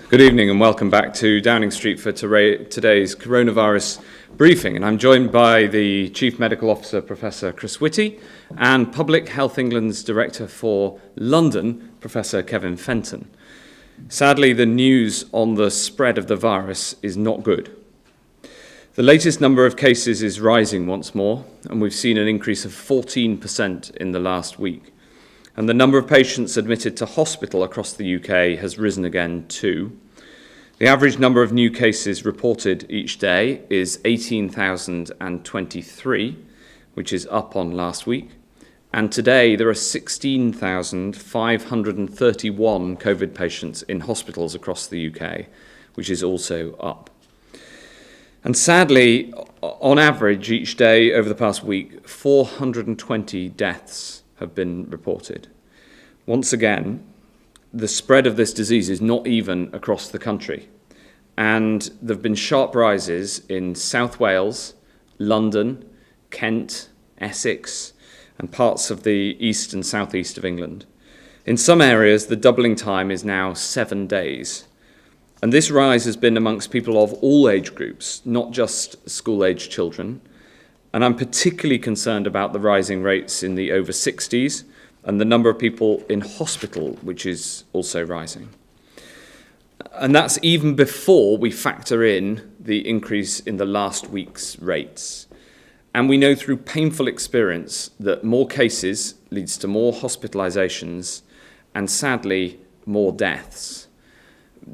Good evening and welcome back to Downing Street for today's coronavirus briefing. And I'm joined by the Chief Medical Officer, Professor Chris Whitty, and Public Health England's Director for London, Professor Kevin Fenton. Sadly, the news on the spread of the virus is not good. The latest number of cases is rising once more, and we've seen an increase of 14% in the last week. And the number of patients admitted to hospital across the UK has risen again too. The average number of new cases reported each day is 18,023, which is up on last week. And today there are 16,531 COVID patients in hospitals across the UK, which is also up. And sadly, on average each day over the past week, 420 deaths have been reported. Once again, the spread of this disease is not even across the country. And there have been sharp rises in South Wales, London, Kent, Essex, and parts of the east and southeast of England. In some areas, the doubling time is now 7 days. And this rise has been amongst people of all age groups, not just school-aged children. And I'm particularly concerned about the rising rates in the over 60s and the number of people in hospital, which is also rising. And that's even before we factor in the increase in the last week's rates. And we know through painful experience that more cases leads to more hospitalizations and sadly more deaths.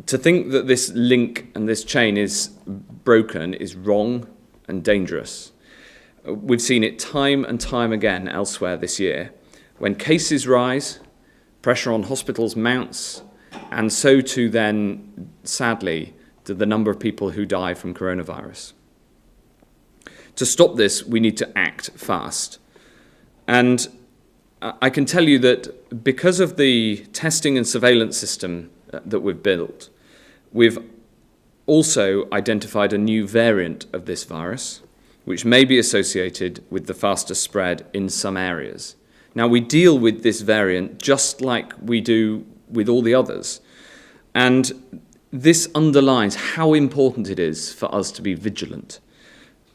To think that this link and this chain is broken is wrong and dangerous. We've seen it time and time again elsewhere this year. When cases rise, pressure on hospitals mounts, and so too then, sadly, to the number of people who die from coronavirus. To stop this, we need to act fast. And I can tell you that because of the testing and surveillance system that we've built, we've also identified a new variant of this virus, which may be associated with the faster spread in some areas. Now, we deal with this variant just like we do with all the others. And this underlines how important it is for us to be vigilant.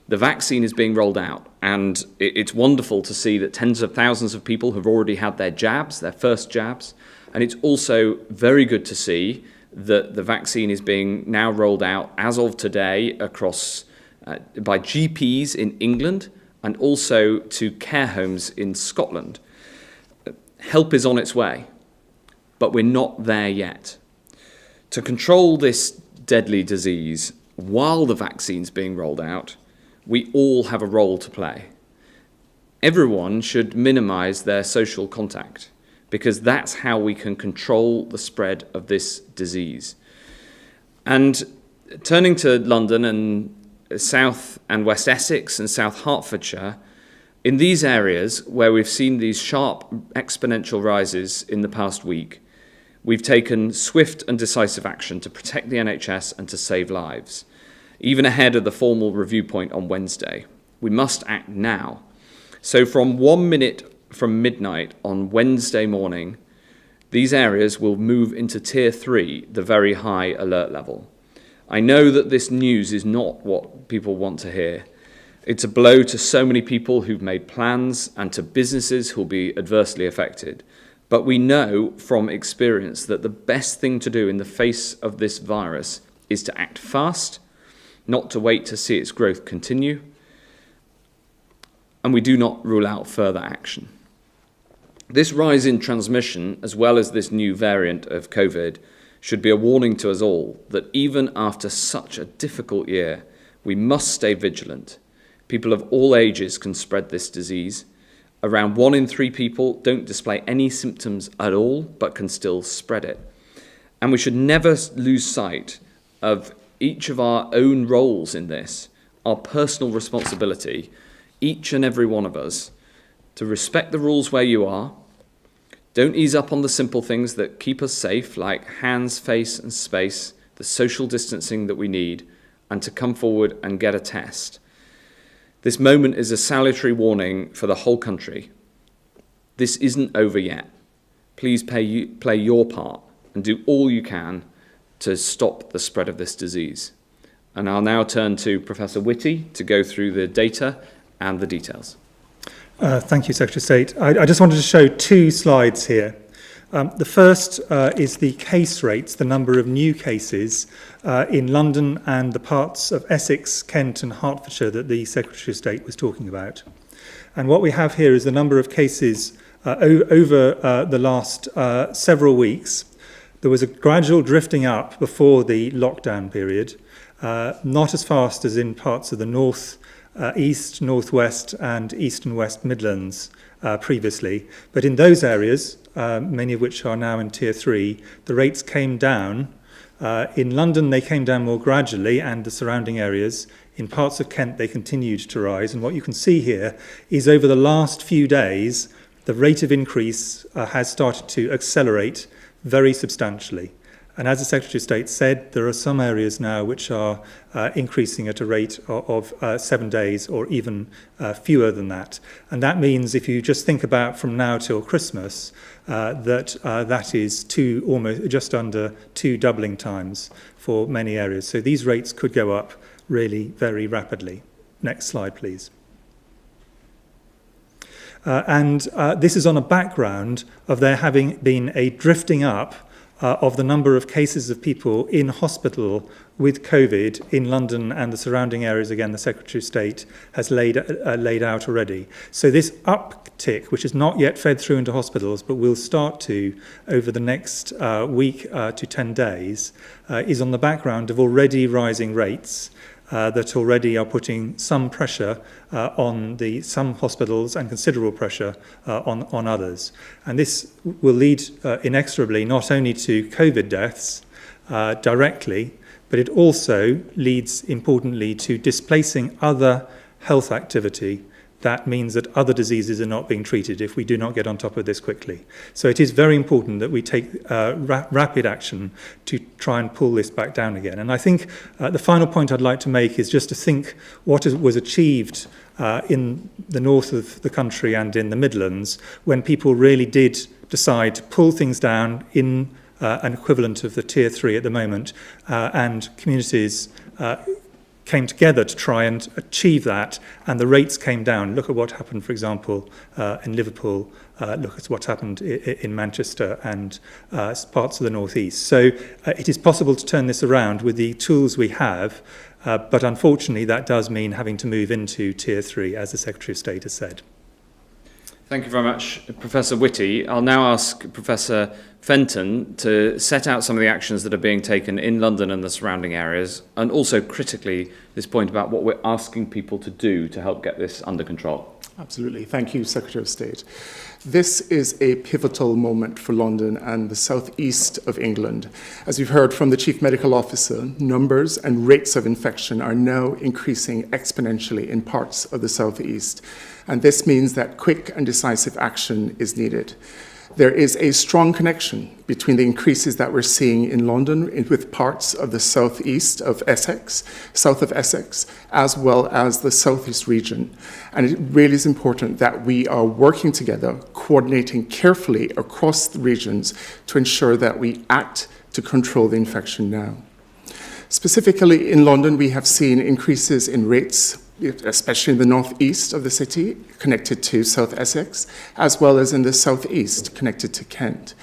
The vaccine is being rolled out, and it's wonderful to see that tens of thousands of people have already had their jabs, their first jabs. And it's also very good to see that the vaccine is being now rolled out as of today across by GPs in England and also to care homes in Scotland. Help is on its way, but we're not there yet. To control this deadly disease while the vaccine's being rolled out, we all have a role to play. Everyone should minimize their social contact because that's how we can control the spread of this disease. And turning to London and South and West Essex and South Hertfordshire, in these areas where we've seen these sharp exponential rises in the past week, we've taken swift and decisive action to protect the NHS and to save lives. Even ahead of the formal review point on Wednesday, we must act now. So from 1 minute from midnight on Wednesday morning, these areas will move into Tier 3, the very high alert level. I know that this news is not what people want to hear. It's a blow to so many people who've made plans and to businesses who'll be adversely affected. But we know from experience that the best thing to do in the face of this virus is to act fast, not to wait to see its growth continue, and we do not rule out further action. This rise in transmission, as well as this new variant of COVID, should be a warning to us all that even after such a difficult year, we must stay vigilant. People of all ages can spread this disease. Around 1 in 3 people don't display any symptoms at all, but can still spread it. And we should never lose sight of each of our own roles in this, our personal responsibility, each and every one of us, to respect the rules where you are. Don't ease up on the simple things that keep us safe, like hands, face, and space, the social distancing that we need, and to come forward and get a test. This moment is a salutary warning for the whole country. This isn't over yet. Please play your part and do all you can to stop the spread of this disease. And I'll now turn to Professor Whitty to go through the data and the details. Thank you, Secretary of State. I just wanted to show two slides here. The first is the case rates, the number of new cases in London and the parts of Essex, Kent and Hertfordshire that the Secretary of State was talking about. And what we have here is the number of cases over the last several weeks. There was a gradual drifting up before the lockdown period, not as fast as in parts of the north, east, northwest and east and west Midlands previously. But in those areas, many of which are now in Tier 3, the rates came down. In London, they came down more gradually, and the surrounding areas. In parts of Kent, they continued to rise. And what you can see here is over the last few days, the rate of increase has started to accelerate very substantially. And as the Secretary of State said, there are some areas now which are increasing at a rate of 7 days or even fewer than that. And that means if you just think about from now till Christmas, that is almost just under 2 doubling times for many areas. So these rates could go up really very rapidly. Next slide, please. This is on a background of there having been a drifting up of the number of cases of people in hospital with COVID in London and the surrounding areas. Again, the Secretary of State has laid out already. So this uptick, which is not yet fed through into hospitals, but will start to over the next week to 10 days, is on the background of already rising rates that already are putting some pressure on some hospitals and considerable pressure on others. And this will lead inexorably not only to COVID deaths directly, but it also leads importantly to displacing other health activity. That means that other diseases are not being treated if we do not get on top of this quickly. So it is very important that we take rapid action to try and pull this back down again. And I think the final point I'd like to make is just to think what was achieved in the north of the country and in the Midlands when people really did decide to pull things down in an equivalent of the Tier 3 at the moment, and communities came together to try and achieve that, and the rates came down. Look at what happened, for example, in Liverpool. Look at what's happened in Manchester and parts of the northeast. So it is possible to turn this around with the tools we have, but unfortunately that does mean having to move into Tier 3, as the Secretary of State has said. Thank you very much, Professor Whitty. I'll now ask Professor Fenton to set out some of the actions that are being taken in London and the surrounding areas, and also critically this point about what we're asking people to do to help get this under control. Absolutely. Thank you, Secretary of State. This is a pivotal moment for London and the southeast of England. As we've heard from the Chief Medical Officer, numbers and rates of infection are now increasing exponentially in parts of the southeast. And this means that quick and decisive action is needed. There is a strong connection between the increases that we're seeing in London with parts of the southeast of Essex, south of Essex, as well as the southeast region. And it really is important that we are working together, coordinating carefully across the regions to ensure that we act to control the infection now. Specifically in London, we have seen increases in rates, especially in the northeast of the city, connected to South Essex, as well as in the southeast, connected to Kent.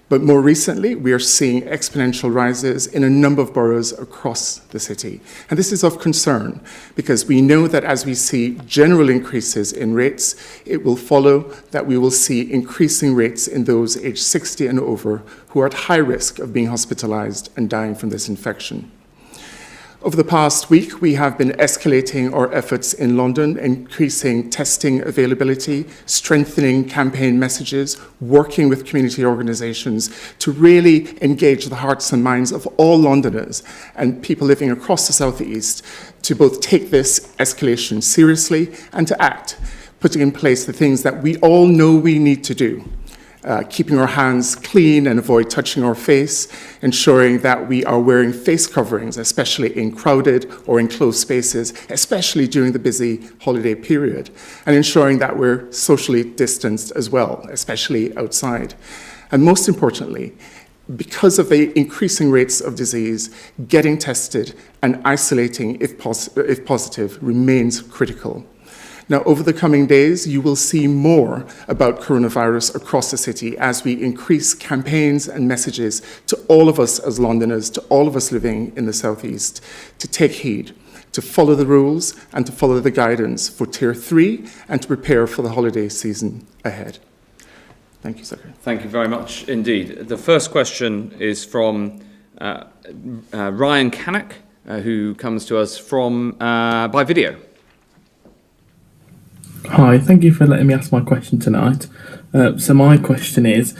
But more recently, we are seeing exponential rises in a number of boroughs across the city. And this is of concern, because we know that as we see general increases in rates, it will follow that we will see increasing rates in those aged 60 and over who are at high risk of being hospitalized and dying from this infection. Over the past week, we have been escalating our efforts in London, increasing testing availability, strengthening campaign messages, working with community organisations to really engage the hearts and minds of all Londoners and people living across the South East to both take this escalation seriously and to act, putting in place the things that we all know we need to do. Keeping our hands clean and avoid touching our face, ensuring that we are wearing face coverings, especially in crowded or enclosed spaces, especially during the busy holiday period, and ensuring that we're socially distanced as well, especially outside. And most importantly, because of the increasing rates of disease, getting tested and isolating, if positive, remains critical. Now, over the coming days, you will see more about coronavirus across the city as we increase campaigns and messages to all of us as Londoners, to all of us living in the Southeast, to take heed, to follow the rules and to follow the guidance for Tier 3 and to prepare for the holiday season ahead. Thank you, Secretary. Thank you very much indeed. The first question is from Ryan Hancock, who comes to us from by video. Hi, thank you for letting me ask my question tonight. So my question is,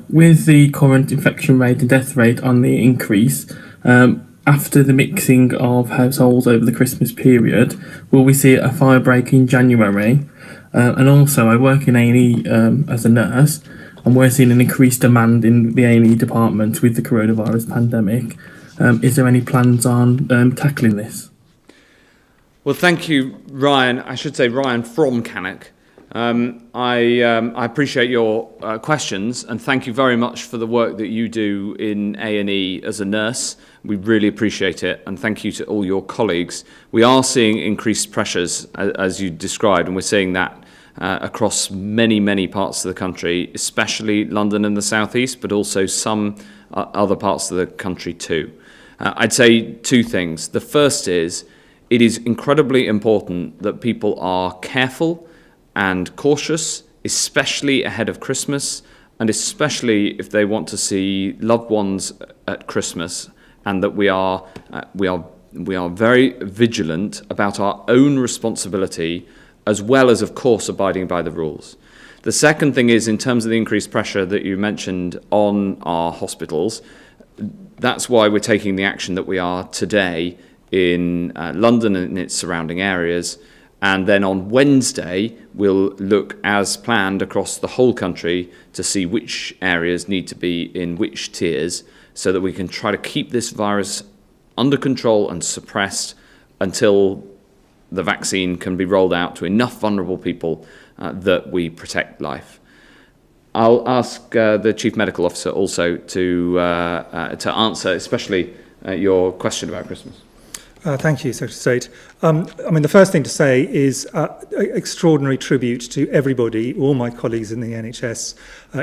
with the current infection rate and death rate on the increase, after the mixing of households over the Christmas period, will we see a fire break in January? And also, I work in A&E as a nurse, and we're seeing an increased demand in the A&E department with the coronavirus pandemic. Is there any plans on tackling this? Well, thank you, Ryan. I should say Ryan from Cannock. I appreciate your questions, and thank you very much for the work that you do in A&E as a nurse. We really appreciate it, and thank you to all your colleagues. We are seeing increased pressures, as you described, and we're seeing that across many, many parts of the country, especially London and the South East, but also some other parts of the country too. I'd say two things. The first is, it is incredibly important that people are careful and cautious, especially ahead of Christmas, and especially if they want to see loved ones at Christmas, and that we are very vigilant about our own responsibility, as well as, of course, abiding by the rules. The second thing is, in terms of the increased pressure that you mentioned on our hospitals, that's why we're taking the action that we are today in London and its surrounding areas. And then on Wednesday, we'll look as planned across the whole country to see which areas need to be in which tiers, so that we can try to keep this virus under control and suppressed until the vaccine can be rolled out to enough vulnerable people that we protect life. I'll ask the Chief Medical Officer also to answer, especially your question about Christmas. Thank you, Secretary of State. The first thing to say is extraordinary tribute to everybody, all my colleagues in the NHS,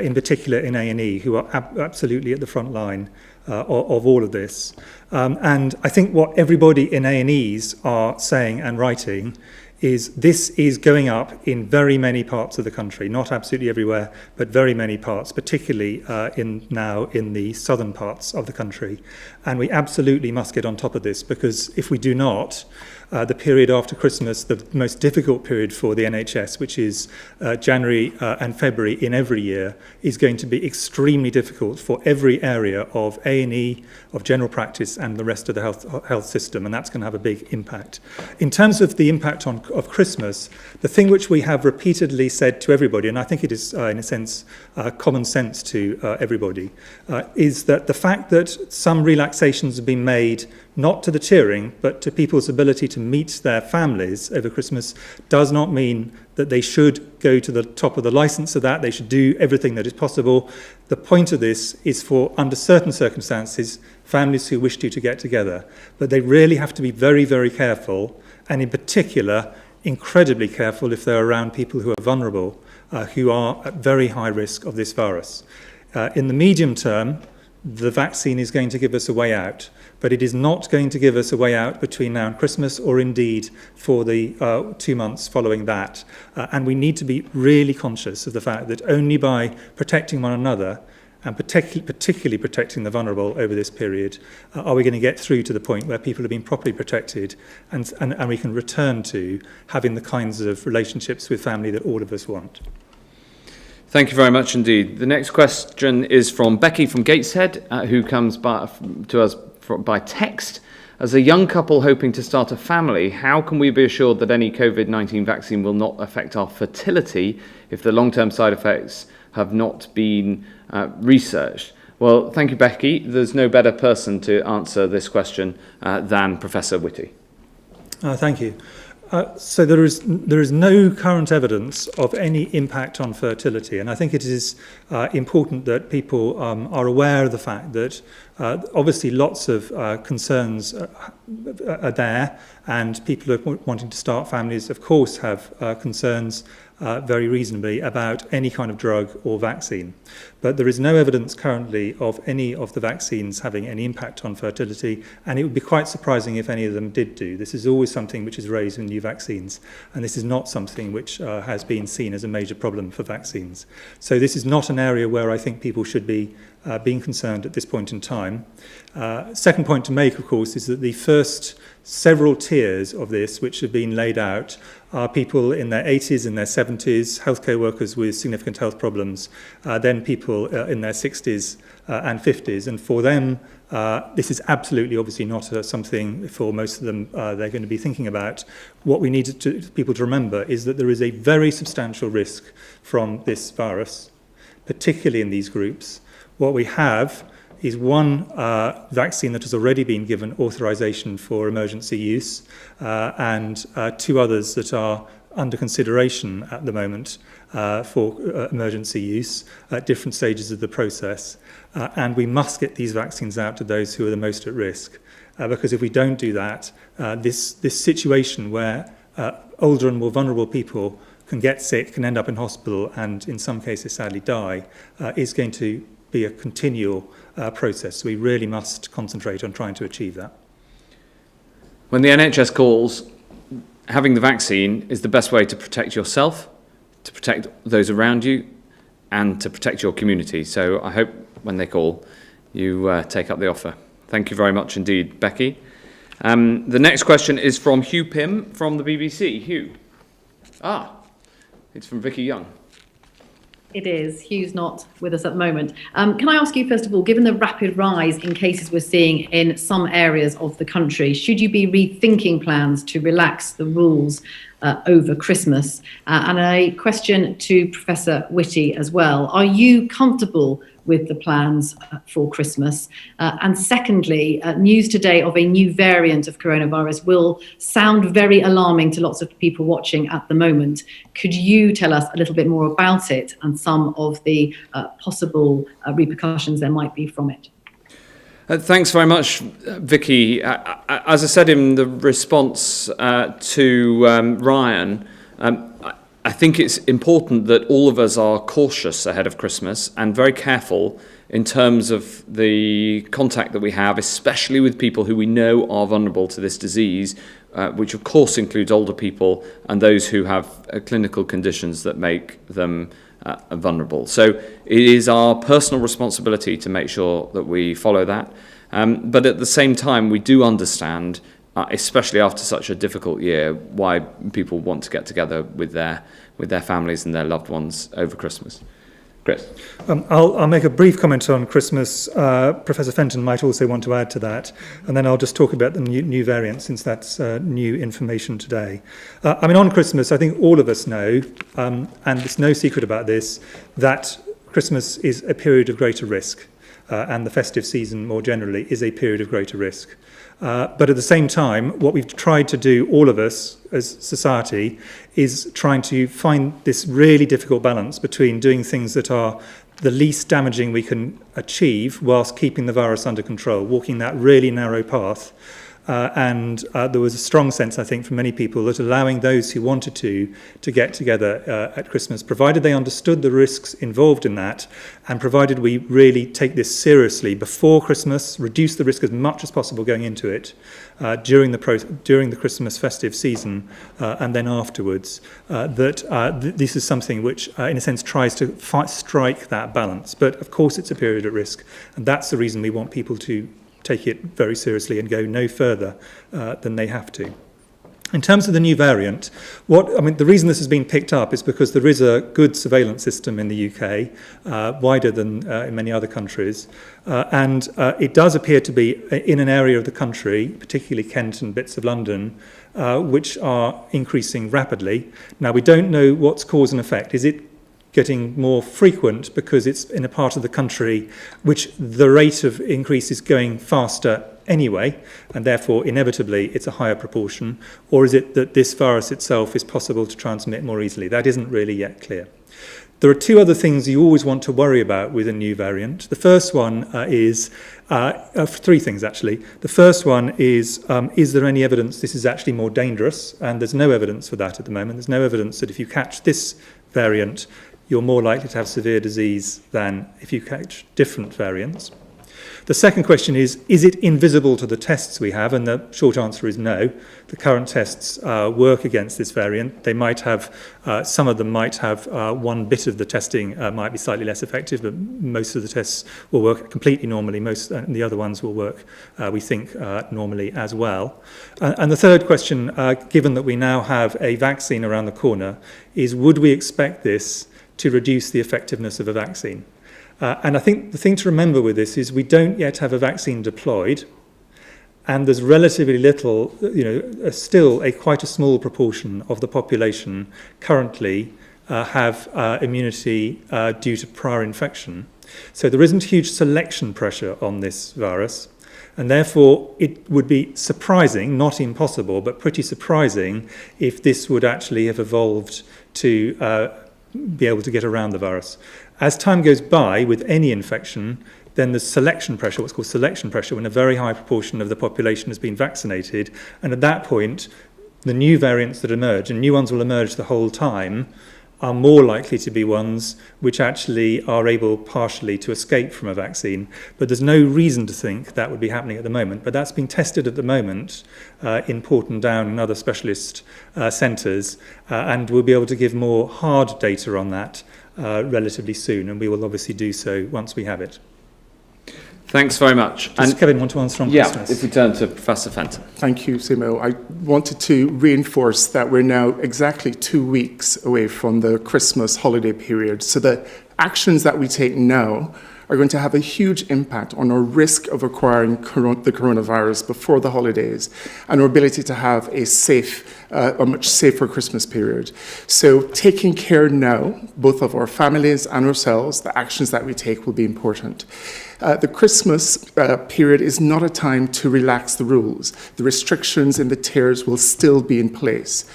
in particular in A&E, who are absolutely at the front line of all of this. And I think what everybody in A&Es are saying and writing is this is going up in very many parts of the country, not absolutely everywhere, but very many parts, particularly now in the southern parts of the country. And we absolutely must get on top of this, because if we do not, the period after Christmas, the most difficult period for the NHS, which is January and February in every year, is going to be extremely difficult for every area of A&E, of general practice, and the rest of the health system, and that's going to have a big impact. In terms of the impact of Christmas, the thing which we have repeatedly said to everybody, and I think it is, in a sense, common sense to everybody, is that the fact that some relaxations have been made not to the tiering, but to people's ability to meet their families over Christmas, does not mean that they should go to the top of the license of that. They should do everything that is possible. The point of this is for, under certain circumstances, families who wish to get together. But they really have to be very, very careful, and in particular, incredibly careful if they're around people who are vulnerable, who are at very high risk of this virus. In the medium term, the vaccine is going to give us a way out, but it is not going to give us a way out between now and Christmas, or indeed for the 2 months following that. And we need to be really conscious of the fact that only by protecting one another, and particularly protecting the vulnerable over this period, are we going to get through to the point where people have been properly protected, and we can return to having the kinds of relationships with family that all of us want. Thank you very much indeed. The next question is from Becky from Gateshead, who comes to us by text. As a young couple hoping to start a family, how can we be assured that any COVID-19 vaccine will not affect our fertility if the long-term side effects have not been researched? Well, thank you, Becky. There's no better person to answer this question than Professor Whitty. Thank you. So there is no current evidence of any impact on fertility, and I think it is important that people are aware of the fact that obviously lots of concerns are there, and people who are wanting to start families, of course, have concerns very reasonably about any kind of drug or vaccine. But there is no evidence currently of any of the vaccines having any impact on fertility, and it would be quite surprising if any of them did do. This is always something which is raised with new vaccines, and this is not something which has been seen as a major problem for vaccines. So this is not an area where I think people should be being concerned at this point in time. Second point to make, of course, is that the first several tiers of this which have been laid out are people in their 80s, in their 70s, healthcare workers with significant health problems, then people in their 60s and 50s. And for them, this is absolutely obviously not something for most of them they're going to be thinking about. What we need people to remember is that there is a very substantial risk from this virus, particularly in these groups. What we have is one vaccine that has already been given authorization for emergency use, and two others that are under consideration at the moment for emergency use at different stages of the process. And we must get these vaccines out to those who are the most at risk, because if we don't do that, this situation where older and more vulnerable people can get sick, can end up in hospital, and in some cases sadly die, is going to be a continual process. So we really must concentrate on trying to achieve that. When the NHS calls, having the vaccine is the best way to protect yourself, to protect those around you, and to protect your community. So I hope when they call, you take up the offer. Thank you very much indeed, Becky. The next question is from Hugh Pym from the BBC. Hugh. It's from Vicky Young. It is. Hugh's not with us at the moment. Can I ask you, first of all, given the rapid rise in cases we're seeing in some areas of the country, should you be rethinking plans to relax the rules over Christmas? And a question to Professor Whitty as well. Are you comfortable with the plans for Christmas? And secondly, news today of a new variant of coronavirus will sound very alarming to lots of people watching at the moment. Could you tell us a little bit more about it and some of the possible repercussions there might be from it? Thanks very much, Vicky. As I said in the response to Ryan, I think it's important that all of us are cautious ahead of Christmas and very careful in terms of the contact that we have, especially with people who we know are vulnerable to this disease, which of course includes older people and those who have clinical conditions that make them vulnerable. So it is our personal responsibility to make sure that we follow that. But at the same time, we do understand, especially after such a difficult year, why people want to get together with their families and their loved ones over Christmas. Chris? I'll make a brief comment on Christmas. Professor Fenton might also want to add to that, and then I'll just talk about the new variant, since that's new information today. On Christmas, I think all of us know, and there's no secret about this, that Christmas is a period of greater risk, and the festive season more generally is a period of greater risk. But at the same time, what we've tried to do, all of us as society, is trying to find this really difficult balance between doing things that are the least damaging we can achieve whilst keeping the virus under control, walking that really narrow path. And there was a strong sense, I think, from many people that allowing those who wanted to get together at Christmas, provided they understood the risks involved in that, and provided we really take this seriously before Christmas, reduce the risk as much as possible going into it, during the Christmas festive season, and then afterwards, this is something which, in a sense, tries to strike that balance. But of course, it's a period at risk, and that's the reason we want people to take it very seriously and go no further than they have to. In terms of the new variant, the reason this has been picked up is because there is a good surveillance system in the UK, wider than in many other countries, and it does appear to be in an area of the country, particularly Kent and bits of London, which are increasing rapidly. Now, we don't know what's cause and effect. Is it getting more frequent because it's in a part of the country which the rate of increase is going faster anyway, and therefore inevitably it's a higher proportion? Or is it that this virus itself is possible to transmit more easily? That isn't really yet clear. There are two other things you always want to worry about with a new variant. The first one is three things, actually. The first one is there any evidence this is actually more dangerous? And there's no evidence for that at the moment. There's no evidence that if you catch this variant, you're more likely to have severe disease than if you catch different variants. The second question is it invisible to the tests we have? And the short answer is no. The current tests work against this variant. They might have, some of them might have one bit of the testing might be slightly less effective, but most of the tests will work completely normally. Most the other ones will work, we think, normally as well. And the third question, given that we now have a vaccine around the corner, is would we expect this to reduce the effectiveness of a vaccine? And I think the thing to remember with this is we don't yet have a vaccine deployed, and there's relatively little, still quite a small proportion of the population currently have immunity due to prior infection. So there isn't huge selection pressure on this virus, and therefore it would be surprising, not impossible, but pretty surprising if this would actually have evolved to be able to get around the virus. As time goes by with any infection, then there's selection pressure, what's called selection pressure, when a very high proportion of the population has been vaccinated. And at that point, the new variants that emerge, and new ones will emerge the whole time, are more likely to be ones which actually are able partially to escape from a vaccine. But there's no reason to think that would be happening at the moment. But that's being tested at the moment in Porton Down and other specialist centres, and we'll be able to give more hard data on that relatively soon, and we will obviously do so once we have it. Thanks very much. Does Kevin want to answer on Christmas? If we turn to Professor Fenton. Thank you, Simo. I wanted to reinforce that we're now exactly 2 weeks away from the Christmas holiday period, so the actions that we take now are going to have a huge impact on our risk of acquiring the coronavirus before the holidays and our ability to have a much safer Christmas period. So taking care now, both of our families and ourselves, the actions that we take will be important. The Christmas period is not a time to relax the rules. The restrictions in the tiers will still be in place.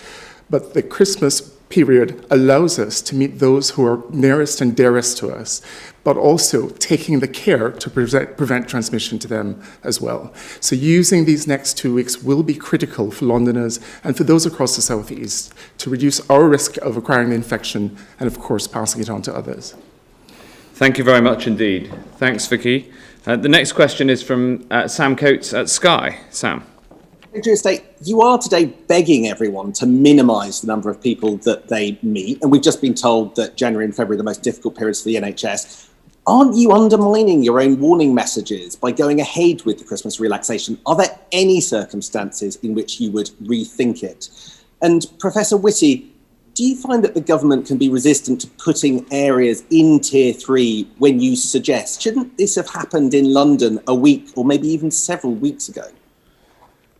But the Christmas period allows us to meet those who are nearest and dearest to us, but also taking the care to prevent transmission to them as well. So using these next 2 weeks will be critical for Londoners and for those across the South East to reduce our risk of acquiring the infection and, of course, passing it on to others. Thank you very much indeed. Thanks, Vicky. The next question is from Sam Coates at Sky. Sam. Secretary of State, you are today begging everyone to minimise the number of people that they meet, and we've just been told that January and February are the most difficult periods for the NHS. Aren't you undermining your own warning messages by going ahead with the Christmas relaxation? Are there any circumstances in which you would rethink it? And Professor Whitty, do you find that the government can be resistant to putting areas in Tier 3 when you suggest, shouldn't this have happened in London a week or maybe even several weeks ago?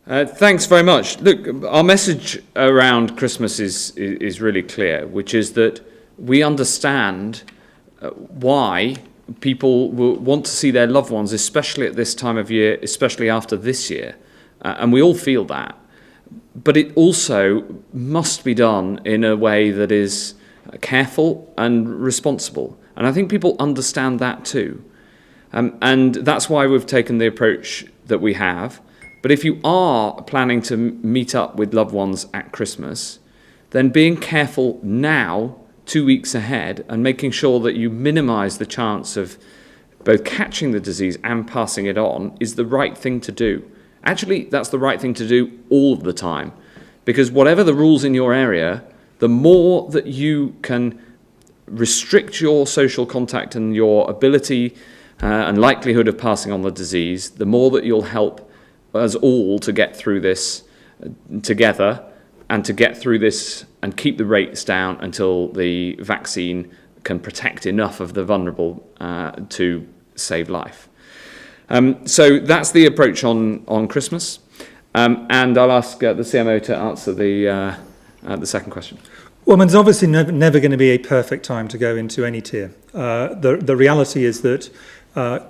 Thanks very much. Look, our message around Christmas is really clear, which is that we understand why people will want to see their loved ones, especially at this time of year, especially after this year. And we all feel that. But it also must be done in a way that is careful and responsible. And I think people understand that too. And that's why we've taken the approach that we have. But if you are planning to meet up with loved ones at Christmas, then being careful now, 2 weeks ahead, and making sure that you minimise the chance of both catching the disease and passing it on is the right thing to do. Actually, that's the right thing to do all of the time, because whatever the rules in your area, the more that you can restrict your social contact and your ability and likelihood of passing on the disease, the more that you'll help us all to get through this together and to get through this and keep the rates down until the vaccine can protect enough of the vulnerable to save life. So that's the approach on Christmas. And I'll ask the CMO to answer the second question. Well, there's obviously never going to be a perfect time to go into any tier. The reality is that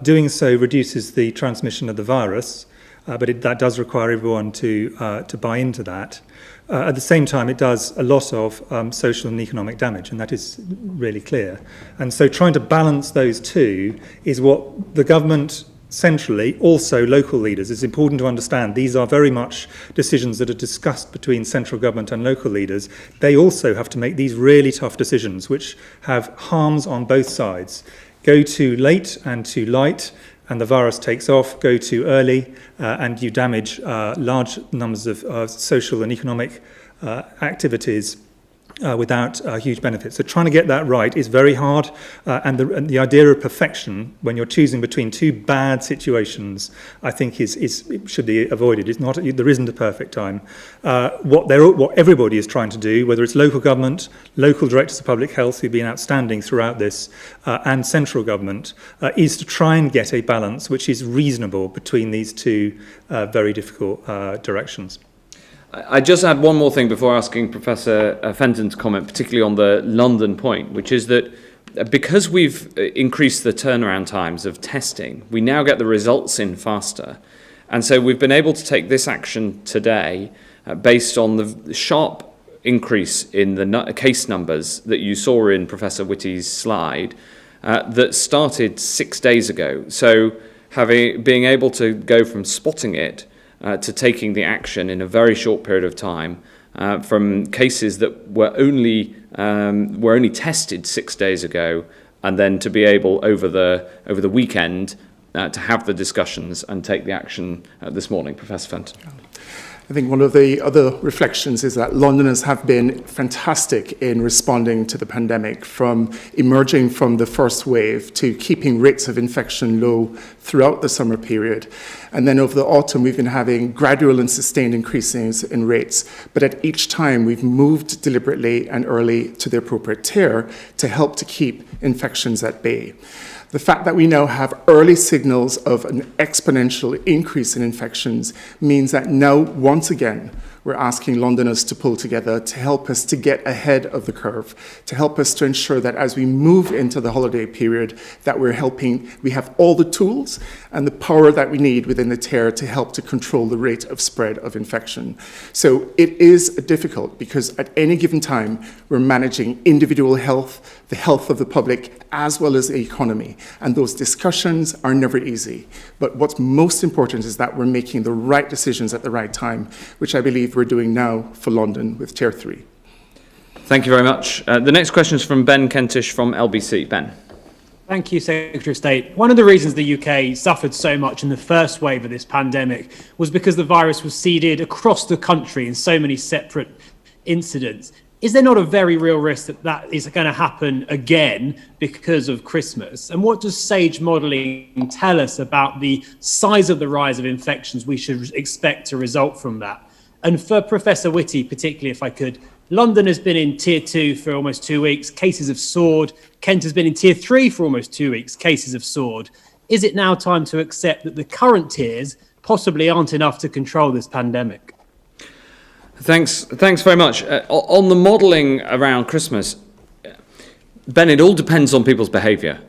doing so reduces the transmission of the virus, but that does require everyone to buy into that. At the same time, it does a lot of social and economic damage, and that is really clear. And so trying to balance those two is what the government centrally, also local leaders, it's important to understand these are very much decisions that are discussed between central government and local leaders. They also have to make these really tough decisions which have harms on both sides. Go too late and too light, and the virus takes off. Go too early, and you damage large numbers of social and economic activities without huge benefits. So trying to get that right is very hard, and the idea of perfection when you're choosing between two bad situations, I think should be avoided. It's not, there isn't a perfect time. What everybody is trying to do, whether it's local government, local directors of public health who've been outstanding throughout this, and central government, is to try and get a balance which is reasonable between these two very difficult directions. I just add one more thing before asking Professor Fenton to comment, particularly on the London point, which is that because we've increased the turnaround times of testing, we now get the results in faster. And so we've been able to take this action today based on the sharp increase in the case numbers that you saw in Professor Whitty's slide that started 6 days ago. So being able to go from spotting it to taking the action in a very short period of time, from cases that were only tested 6 days ago, and then to be able over the weekend to have the discussions and take the action this morning. Professor Fenton. I think one of the other reflections is that Londoners have been fantastic in responding to the pandemic, from emerging from the first wave to keeping rates of infection low throughout the summer period. And then over the autumn, we've been having gradual and sustained increases in rates. But at each time, we've moved deliberately and early to the appropriate tier to help to keep infections at bay. The fact that we now have early signals of an exponential increase in infections means that now, once again, we're asking Londoners to pull together to help us to get ahead of the curve, to help us to ensure that as we move into the holiday period, that we have all the tools and the power that we need within the tier to help to control the rate of spread of infection. So it is difficult because at any given time, we're managing individual health, the health of the public, as well as the economy. And those discussions are never easy. But what's most important is that we're making the right decisions at the right time, which I believe we're doing now for London with Tier 3. Thank you very much. The next question is from Ben Kentish from LBC. Ben. Thank you, Secretary of State. One of the reasons the UK suffered so much in the first wave of this pandemic was because the virus was seeded across the country in so many separate incidents. Is there not a very real risk that that is going to happen again because of Christmas? And what does SAGE modelling tell us about the size of the rise of infections we should expect to result from that? And for Professor Whitty, particularly, if I could, London has been in Tier 2 for almost 2 weeks, cases have soared. Kent has been in Tier 3 for almost 2 weeks, cases have soared. Is it now time to accept that the current tiers possibly aren't enough to control this pandemic? Thanks very much. On the modelling around Christmas, Ben, it all depends on people's behaviour.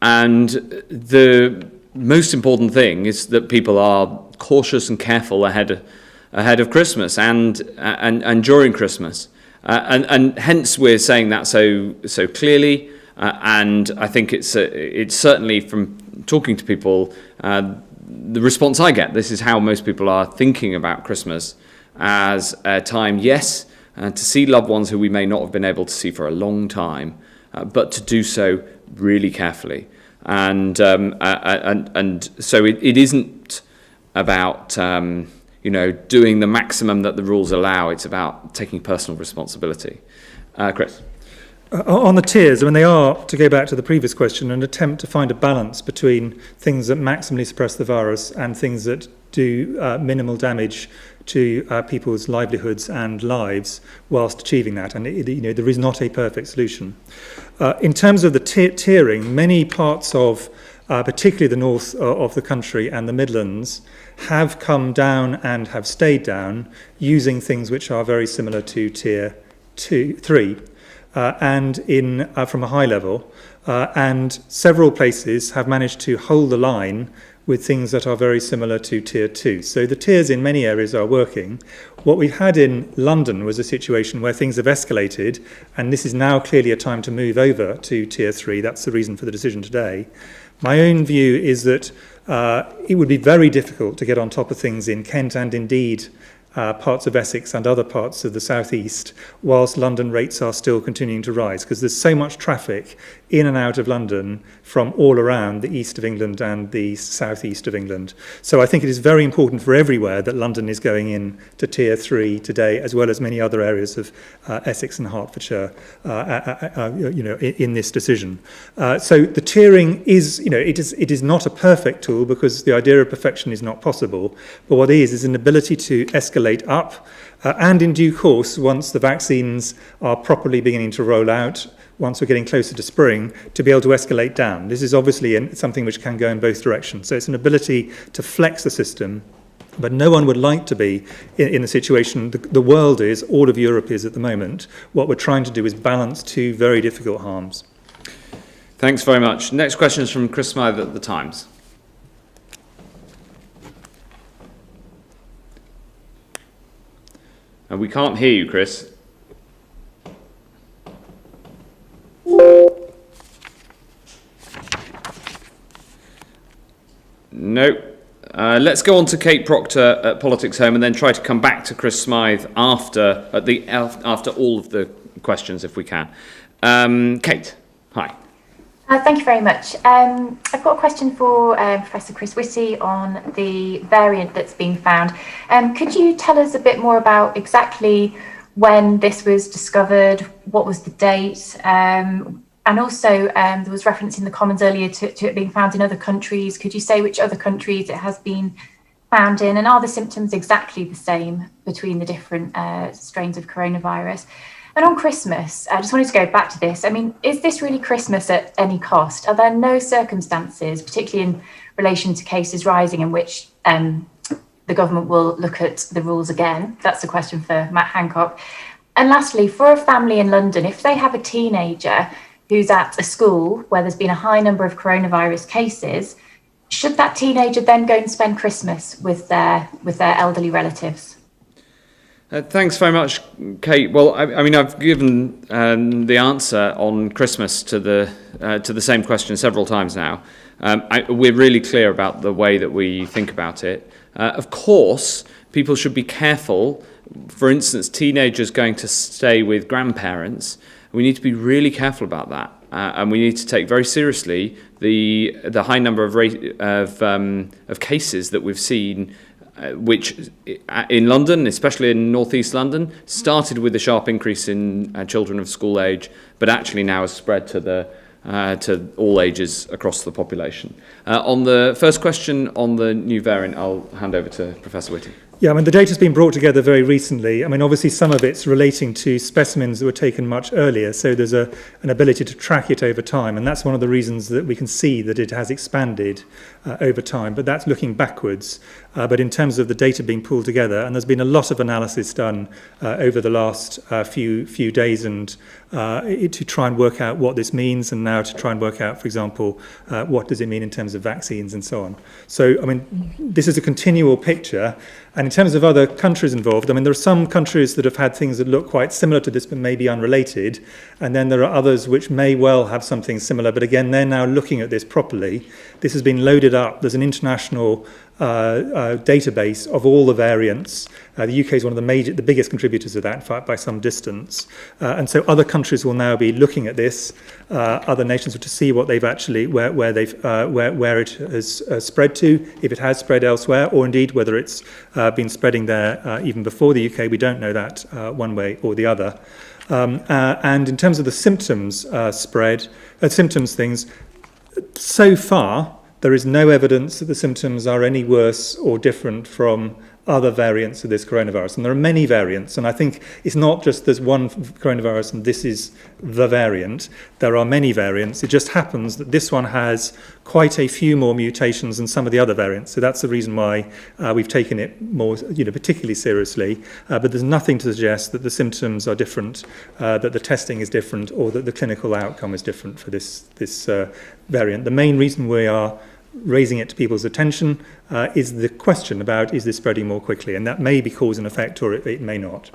And the most important thing is that people are cautious and careful ahead of Christmas and during Christmas. And hence we're saying that so clearly. And I think it's certainly, from talking to people, the response I get, this is how most people are thinking about Christmas, as a time, yes, to see loved ones who we may not have been able to see for a long time, but to do so really carefully. And so it isn't about doing the maximum that the rules allow. It's about taking personal responsibility. Chris. On the tiers, they are, to go back to the previous question, an attempt to find a balance between things that maximally suppress the virus and things that do minimal damage to people's livelihoods and lives whilst achieving that. And there is not a perfect solution. In terms of the tiering, many parts of particularly the north of the country and the Midlands have come down and have stayed down using things which are very similar to Tier 3 and from a high level. And several places have managed to hold the line with things that are very similar to tier 2. So the tiers in many areas are working. What we've had in London was a situation where things have escalated, and this is now clearly a time to move over to tier 3. That's the reason for the decision today. My own view is that it would be very difficult to get on top of things in Kent and indeed parts of Essex and other parts of the southeast, whilst London rates are still continuing to rise, because there's so much traffic in and out of London from all around the east of England and the southeast of England. So I think it is very important for everywhere that London is going in to tier 3 today, as well as many other areas of Essex and Hertfordshire, in this decision. So the tiering is, it is not a perfect tool, because the idea of perfection is not possible. But what is an ability to escalate up, and in due course, once the vaccines are properly beginning to roll out, once we're getting closer to spring, to be able to escalate down. This is obviously something which can go in both directions. So it's an ability to flex the system, but no one would like to be in a situation the world is, all of Europe is at the moment. What we're trying to do is balance two very difficult harms. Thanks very much. Next question is from Chris Smythe at The Times. And we can't hear you, Chris. No. Let's go on to Kate Proctor at Politics Home, and then try to come back to Chris Smythe after all of the questions, if we can. Kate, hi. Thank you very much. I've got a question for Professor Chris Whitty on the variant that's been found. Could you tell us a bit more about exactly when this was discovered, what was the date, and also there was reference in the Commons earlier to it being found in other countries. Could you say which other countries it has been found in, and are the symptoms exactly the same between the different strains of coronavirus? And on Christmas, I just wanted to go back to this. I mean, is this really Christmas at any cost? Are there no circumstances, particularly in relation to cases rising, in which the government will look at the rules again? That's a question for Matt Hancock. And lastly, for a family in London, if they have a teenager who's at a school where there's been a high number of coronavirus cases, should that teenager then go and spend Christmas with their elderly relatives? Thanks very much, Kate. Well, I mean, I've given the answer on Christmas to the same question several times now. We're really clear about the way that we think about it. Of course, people should be careful. For instance, teenagers going to stay with grandparents. We need to be really careful about that, and we need to take very seriously the high number of cases that we've seen. Which in London, especially in northeast London, started with a sharp increase in children of school age, but actually now has spread to all ages across the population. On the first question on the new variant, I'll hand over to Professor Whitty. Yeah, I mean, the data's been brought together very recently. I mean, obviously some of it's relating to specimens that were taken much earlier, so there's an ability to track it over time, and that's one of the reasons that we can see that it has expanded over time, but that's looking backwards. But in terms of the data being pulled together, and there's been a lot of analysis done over the last few days and to try and work out what this means, and now to try and work out, for example, what does it mean in terms of vaccines and so on. So, I mean, this is a continual picture. And in terms of other countries involved, I mean, there are some countries that have had things that look quite similar to this, but maybe unrelated. And then there are others which may well have something similar. But again, they're now looking at this properly. This has been loaded up. There's an international database of all the variants. The UK is one of the biggest contributors of that, in fact, by some distance. And so other countries will now be looking at this. Other nations to see what they've actually where it has spread to, if it has spread elsewhere, or indeed whether it's been spreading there even before the UK. We don't know that one way or the other. And in terms of the symptoms symptoms things, so far there is no evidence that the symptoms are any worse or different from other variants of this coronavirus. And there are many variants, and I think it's not just there's one coronavirus and this is the variant. There are many variants. It just happens that this one has quite a few more mutations than some of the other variants. So that's the reason why we've taken it more, particularly seriously. But there's nothing to suggest that the symptoms are different, that the testing is different, or that the clinical outcome is different for this variant. The main reason we are raising it to people's attention is the question about, is this spreading more quickly? And that may be cause and effect, or it may not.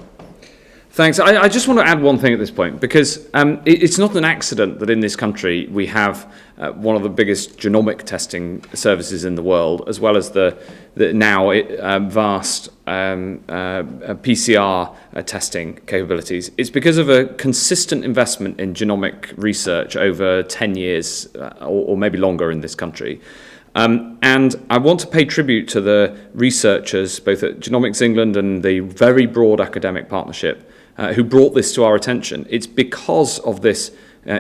Thanks. I just want to add one thing at this point, because it's not an accident that in this country we have one of the biggest genomic testing services in the world, as well as the now vast PCR testing capabilities. It's because of a consistent investment in genomic research over 10 years or maybe longer in this country. And I want to pay tribute to the researchers, both at Genomics England and the very broad academic partnership, who brought this to our attention. It's because of this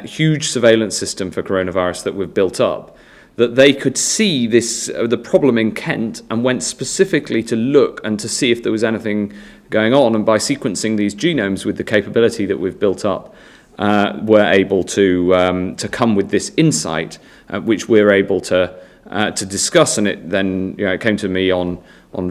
huge surveillance system for coronavirus that we've built up that they could see this the problem in Kent and went specifically to look and to see if there was anything going on. And by sequencing these genomes with the capability that we've built up, we're able to come with this insight, which we're able to discuss. And it then it came to me on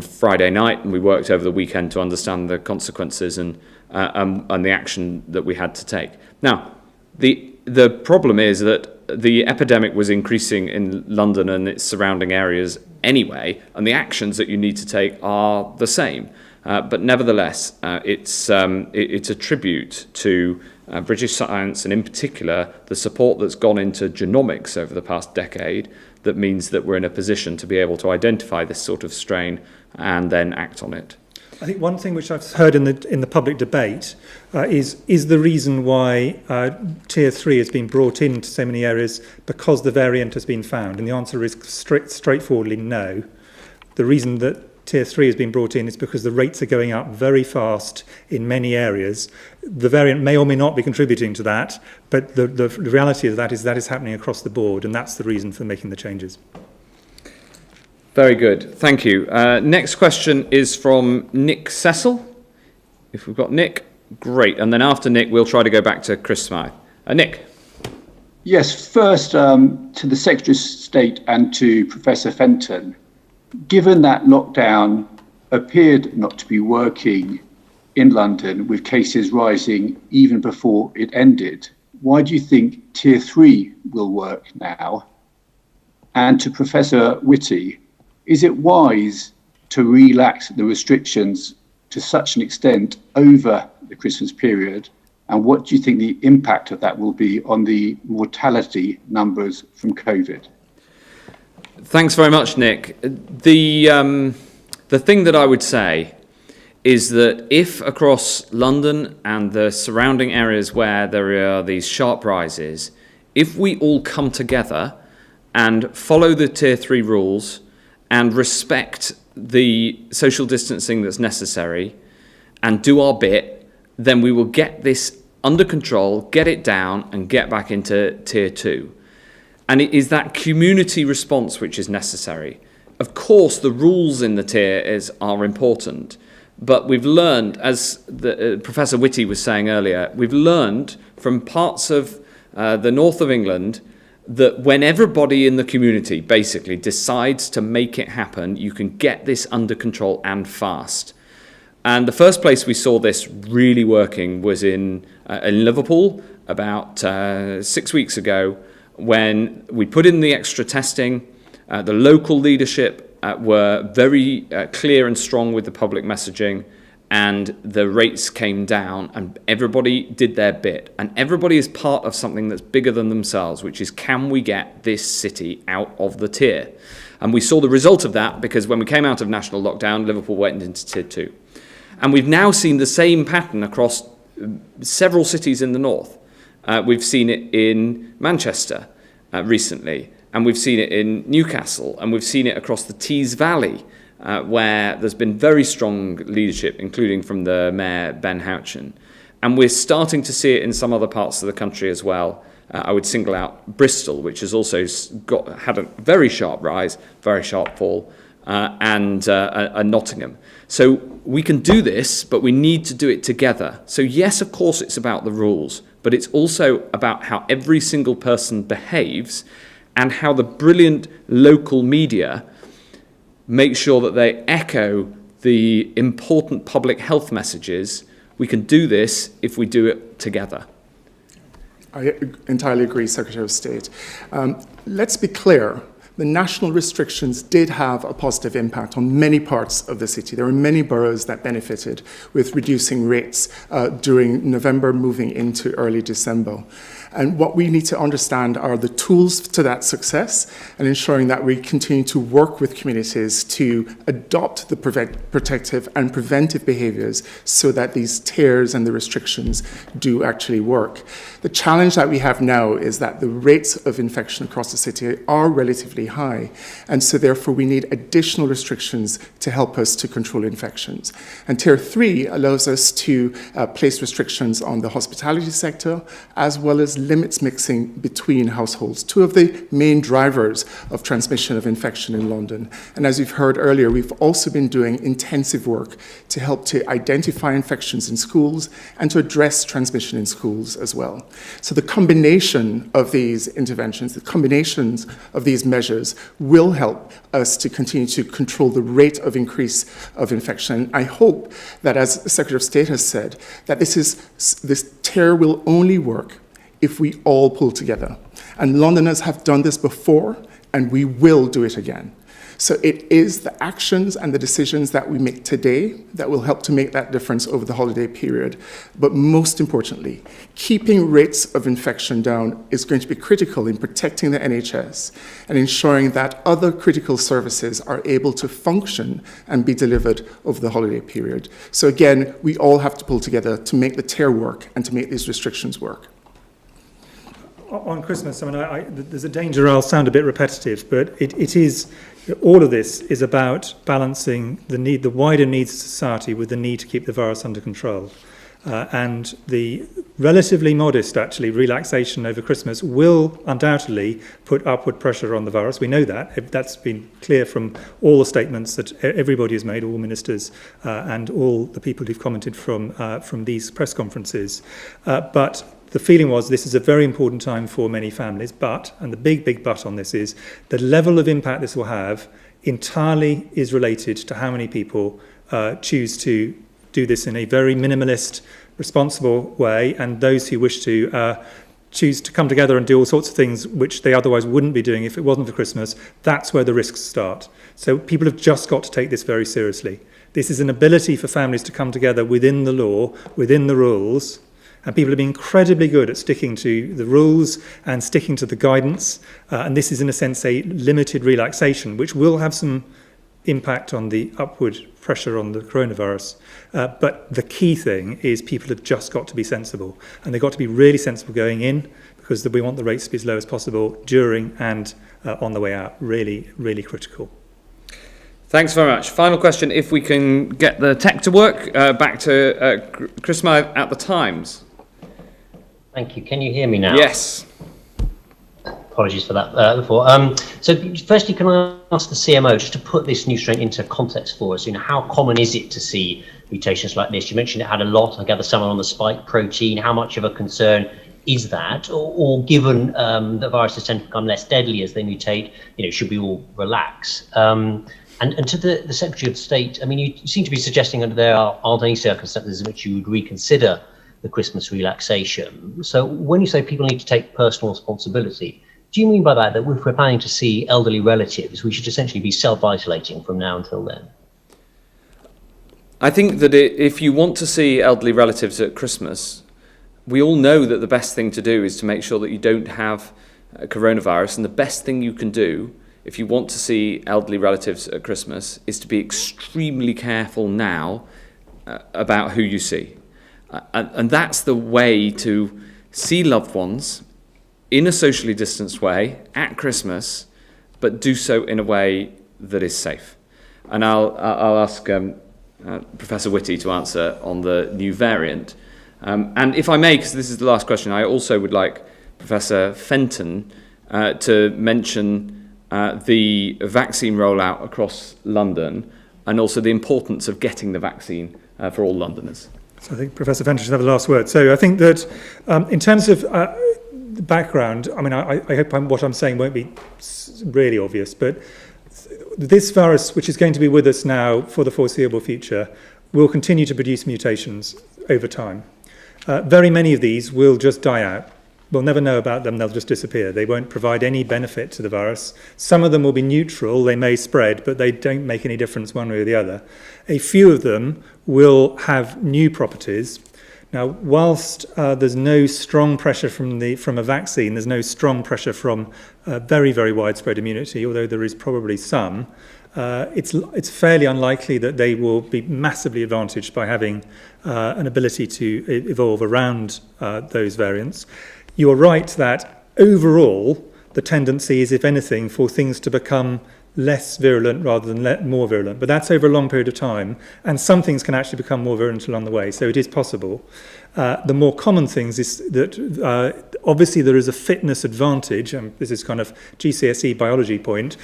Friday night, and we worked over the weekend to understand the consequences and the action that we had to take. Now, the problem is that the epidemic was increasing in London and its surrounding areas anyway, and the actions that you need to take are the same. But nevertheless, it's a tribute to British science, and in particular the support that's gone into genomics over the past decade, that means that we're in a position to be able to identify this sort of strain and then act on it. I think one thing which I've heard in the public debate is the reason why Tier 3 has been brought into so many areas because the variant has been found. And the answer is straightforwardly no. The reason that Tier 3 has been brought in is because the rates are going up very fast in many areas. The variant may or may not be contributing to that, but the reality of that is happening across the board, and that's the reason for making the changes. Very good, thank you. Next question is from Nick Cecil. If we've got Nick, great. And then after Nick, we'll try to go back to Chris Smythe. Nick. Yes, first to the Secretary of State and to Professor Fenton. Given that lockdown appeared not to be working in London, with cases rising even before it ended, why do you think Tier 3 will work now? And to Professor Whitty, is it wise to relax the restrictions to such an extent over the Christmas period? And what do you think the impact of that will be on the mortality numbers from COVID? Thanks very much, Nick. The thing that I would say is that if across London and the surrounding areas where there are these sharp rises, if we all come together and follow the Tier 3 rules and respect the social distancing that's necessary and do our bit, then we will get this under control, get it down, and get back into Tier 2. And it is that community response which is necessary. Of course, the rules in the tiers are important, but we've learned, as Professor Whitty was saying earlier, we've learned from parts of the north of England that when everybody in the community basically decides to make it happen, you can get this under control and fast. And the first place we saw this really working was in Liverpool about 6 weeks ago, when we put in the extra testing. The local leadership were very clear and strong with the public messaging, and the rates came down, and everybody did their bit. And everybody is part of something that's bigger than themselves, which is, can we get this city out of the tier? And we saw the result of that, because when we came out of national lockdown, Liverpool went into Tier 2. And we've now seen the same pattern across several cities in the north. We've seen it in Manchester recently, and we've seen it in Newcastle, and we've seen it across the Tees Valley, where there's been very strong leadership, including from the Mayor, Ben Houchen. And we're starting to see it in some other parts of the country as well. I would single out Bristol, which has also had a very sharp rise, very sharp fall, and Nottingham. So we can do this, but we need to do it together. So yes, of course, it's about the rules, but it's also about how every single person behaves and how the brilliant local media make sure that they echo the important public health messages. We can do this if we do it together. I entirely agree, Secretary of State. Let's be clear. the national restrictions did have a positive impact on many parts of the city. There were many boroughs that benefited with reducing rates during November moving into early December. And what we need to understand are the tools to that success and ensuring that we continue to work with communities to adopt the protective and preventive behaviours so that these tiers and the restrictions do actually work. The challenge that we have now is that the rates of infection across the city are relatively high, and so therefore we need additional restrictions to help us to control infections. And Tier 3 allows us to place restrictions on the hospitality sector as well as limits mixing between households, two of the main drivers of transmission of infection in London. And as you've heard earlier, we've also been doing intensive work to help to identify infections in schools and to address transmission in schools as well. So the combination of these interventions, the combinations of these measures will help us to continue to control the rate of increase of infection. I hope that, as the Secretary of State has said, that this tier will only work if we all pull together. And Londoners have done this before, and we will do it again. So it is the actions and the decisions that we make today that will help to make that difference over the holiday period. But most importantly, keeping rates of infection down is going to be critical in protecting the NHS and ensuring that other critical services are able to function and be delivered over the holiday period. So again, we all have to pull together to make the tier work and to make these restrictions work. On Christmas, I mean, there's a danger I'll sound a bit repetitive, but it is, all of this is about balancing the wider needs of society with the need to keep the virus under control. And the relatively modest, actually, relaxation over Christmas will undoubtedly put upward pressure on the virus. We know that. That's been clear from all the statements that everybody has made, all ministers and all the people who've commented from these press conferences. But the feeling was this is a very important time for many families, but, and the big but on this is, the level of impact this will have entirely is related to how many people choose to do this in a very minimalist, responsible way, and those who wish to choose to come together and do all sorts of things which they otherwise wouldn't be doing if it wasn't for Christmas, that's where the risks start. So people have just got to take this very seriously. This is an ability for families to come together within the law, within the rules, and people have been incredibly good at sticking to the rules and sticking to the guidance. And this is, in a sense, a limited relaxation, which will have some impact on the upward pressure on the coronavirus. But the key thing is people have just got to be sensible. And they've got to be really sensible going in, because we want the rates to be as low as possible during and on the way out. Really, really critical. Thanks very much. Final question, if we can get the tech to work, back to Chris Meyer at the Times. Thank you. Can you hear me now? Yes. Apologies for that before. So firstly, can I ask the CMO just to put this new strain into context for us? You know, how common is it to see mutations like this? You mentioned it had a lot. I gather some are on the spike protein. How much of a concern is that? Or given that viruses tend to become less deadly as they mutate, you know, should we all relax? And to the Secretary of State, I mean, you seem to be suggesting that there aren't any circumstances in which you would reconsider the Christmas relaxation. So when you say people need to take personal responsibility, do you mean by that if we're planning to see elderly relatives, we should essentially be self-isolating from now until then? I think that if you want to see elderly relatives at Christmas, we all know that the best thing to do is to make sure that you don't have coronavirus, and the best thing you can do if you want to see elderly relatives at Christmas is to be extremely careful now about who you see. And that's the way to see loved ones in a socially distanced way at Christmas, but do so in a way that is safe. And I'll ask Professor Whitty to answer on the new variant. And if I may, because this is the last question, I also would like Professor Fenton to mention the vaccine rollout across London and also the importance of getting the vaccine for all Londoners. So I think Professor Fenton should have the last word. So I think that in terms of the background, I mean, I hope what I'm saying won't be really obvious, but this virus, which is going to be with us now for the foreseeable future, will continue to produce mutations over time. Very many of these will just die out We'll never know about them, they'll just disappear. They won't provide any benefit to the virus. Some of them will be neutral, they may spread, but they don't make any difference one way or the other. A few of them will have new properties. Now, whilst there's no strong pressure from a vaccine, there's no strong pressure from very, very widespread immunity, although there is probably some, it's fairly unlikely that they will be massively advantaged by having an ability to evolve around those variants. You are right that overall the tendency is, if anything, for things to become less virulent rather than more virulent. But that's over a long period of time, and some things can actually become more virulent along the way, so it is possible. The more common things is that obviously there is a fitness advantage, and this is kind of GCSE biology point,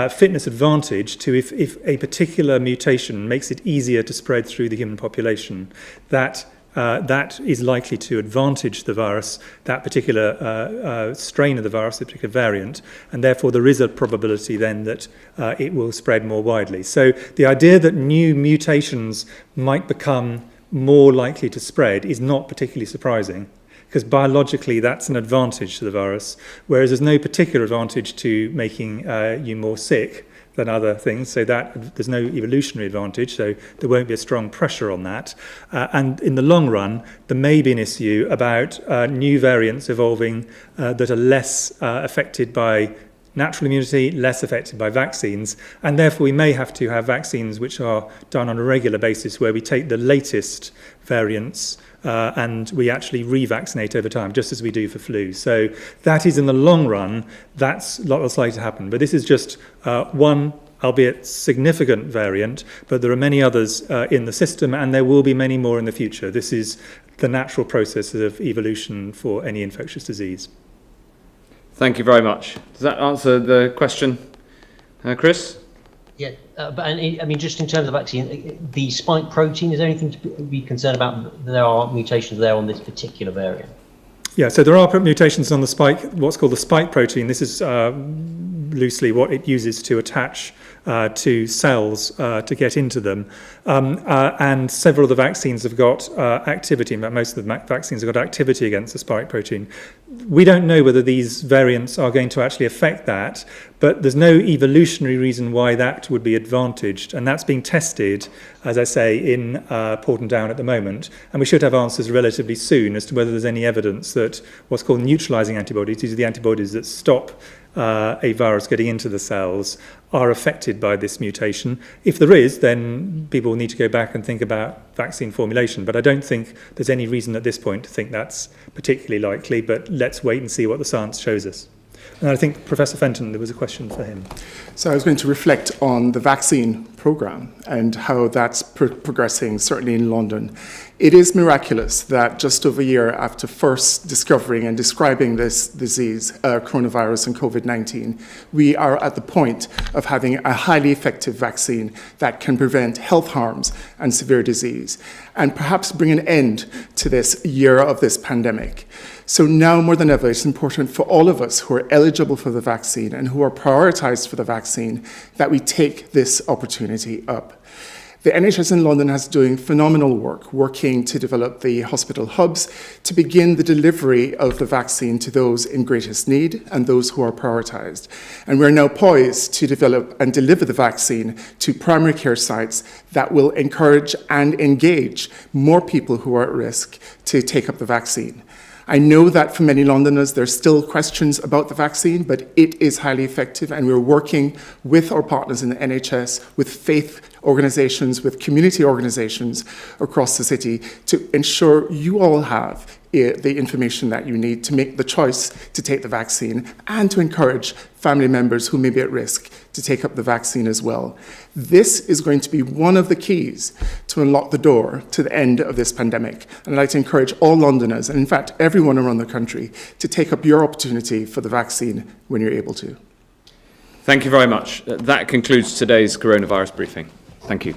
fitness advantage to if a particular mutation makes it easier to spread through the human population, that is likely to advantage the virus, that particular strain of the virus, the particular variant, and therefore there is a probability then that it will spread more widely. So the idea that new mutations might become more likely to spread is not particularly surprising, because biologically that's an advantage to the virus, whereas there's no particular advantage to making you more sick than other things, so that there's no evolutionary advantage, so there won't be a strong pressure on that. And in the long run, there may be an issue about new variants evolving that are less affected by natural immunity, less affected by vaccines, and therefore we may have to have vaccines which are done on a regular basis, where we take the latest variants and we actually revaccinate over time, just as we do for flu. So that is, in the long run, that's what's likely to happen. But this is just one, albeit significant variant, but there are many others in the system, and there will be many more in the future. This is the natural process of evolution for any infectious disease. Thank you very much. Does that answer the question, Chris? Yeah, but I mean, just in terms of vaccine, the spike protein, is there anything to be concerned about? There are mutations there on this particular variant. Yeah, so there are mutations on the spike, what's called the spike protein. This is loosely what it uses to attach to cells to get into them. And several of the vaccines have got activity. In fact, most of the vaccines have got activity against the spike protein. We don't know whether these variants are going to actually affect that, but there's no evolutionary reason why that would be advantaged. And that's being tested, as I say, in Porton Down at the moment. And we should have answers relatively soon as to whether there's any evidence that what's called neutralizing antibodies, these are the antibodies that stop a virus getting into the cells, are affected by this mutation. If there is, then people will need to go back and think about vaccine formulation. But I don't think there's any reason at this point to think that's particularly likely, but let's wait and see what the science shows us. And I think Professor Fenton, there was a question for him. So I was going to reflect on the vaccine program and how that's progressing, certainly in London. It is miraculous that just over a year after first discovering and describing this disease, coronavirus and COVID-19, we are at the point of having a highly effective vaccine that can prevent health harms and severe disease, and perhaps bring an end to this year of this pandemic. So now more than ever, it's important for all of us who are eligible for the vaccine and who are prioritized for the vaccine that we take this opportunity up. The NHS in London is doing phenomenal work, working to develop the hospital hubs to begin the delivery of the vaccine to those in greatest need and those who are prioritized. And we're now poised to develop and deliver the vaccine to primary care sites that will encourage and engage more people who are at risk to take up the vaccine. I know that for many Londoners, there's still questions about the vaccine, but it is highly effective, and we're working with our partners in the NHS, with faith organisations, with community organisations across the city to ensure you all have the information that you need to make the choice to take the vaccine, and to encourage family members who may be at risk to take up the vaccine as well. This is going to be one of the keys to unlock the door to the end of this pandemic. And I'd like to encourage all Londoners, and in fact everyone around the country, to take up your opportunity for the vaccine when you're able to. Thank you very much. That concludes today's coronavirus briefing. Thank you.